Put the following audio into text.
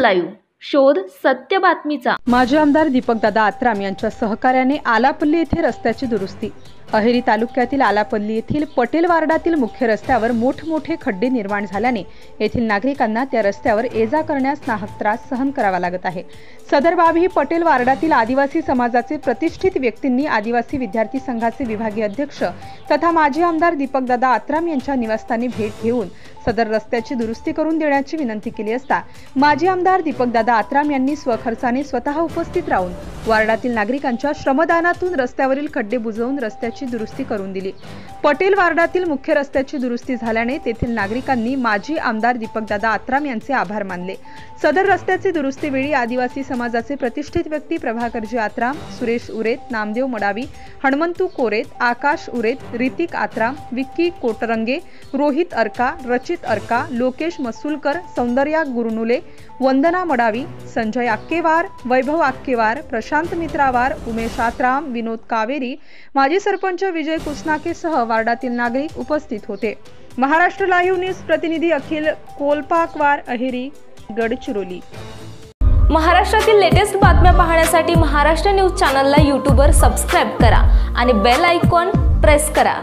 Live शोध सत्य बातमीचा। माजी आमदार दीपकदादा आत्राम यांच्या सहकार्याने आलापल्ली येथे रस्त्याची दुरुस्ती। अहेरी तालुक्यातील आलापल्ली येथील पटेल वार्डातील मुख्य रस्त्यावर मोठमोठे खड्डे निर्माण झाल्याने येथील नागरिकांना त्या रस्त्यावर ये-जा करण्यास नाहक त्रास सहन करावा लागत आहे। सदर बाब ही पटेल वार्डातील आदिवासी समाजाचे प्रतिष्ठित व्यक्तींनी आदिवासी विद्यार्थी संघाचे विभागीय अध्यक्ष तथा माजी आमदार दीपकदादा आत्राम यांच्या निवासस्थानी भेट घेऊन सदर रस्त्याची दुरुस्ती करून देण्याची विनंती केली असता माजी आमदार दीपकदादा आत्राम यांनी स्वखर्चाने स्वतः उपस्थित राहून वार्डातील नागरिकांच्या श्रमदानातून रस्त्यावरील खड्डे बुजवून रस्त्याची दुरुस्ती करून दिली। पटेल वार्डातील मुख्य रस्त्याची दुरुस्ती झाल्याने तेथील नागरिकांनी माजी आमदार दीपकदादा आत्राम यांचे आभार मानले। सदर रस्त्याची दुरुस्तीवेळी आदिवासी समाजाचे प्रतिष्ठित व्यक्ती प्रभाकरजी आत्राम, सुरेश उरेत, नामदेव मडावी, हनुमंतू कोरेत, आकाश उरेत, ऋतिक आत्राम, विक्की कोटरंगे, रोहित अर्का, रचित अर्का, लोकेश मसूलकर, सौंदर्या गुरुनुले, वंदना मडावी, संजय आक्केवार, वैभव आक्केवार, प्रशांत मित्रावार, उमेश आत्राम, विनोद कावेरी, माजी सरपंच विजय कुसनाकेसह वार्डातील नागरिक उपस्थित होते। महाराष्ट्र लाईव्ह न्यूज प्रतिनिधी अखिल कोलपाकवार, अहेरी, गडचिरोली। महाराष्ट्रातील लेटेस्ट बातम्या पाहण्यासाठी महाराष्ट्र न्यूज चॅनलला यूट्यूबवर सबस्क्राइब करा आणि बेल आयकॉन प्रेस करा।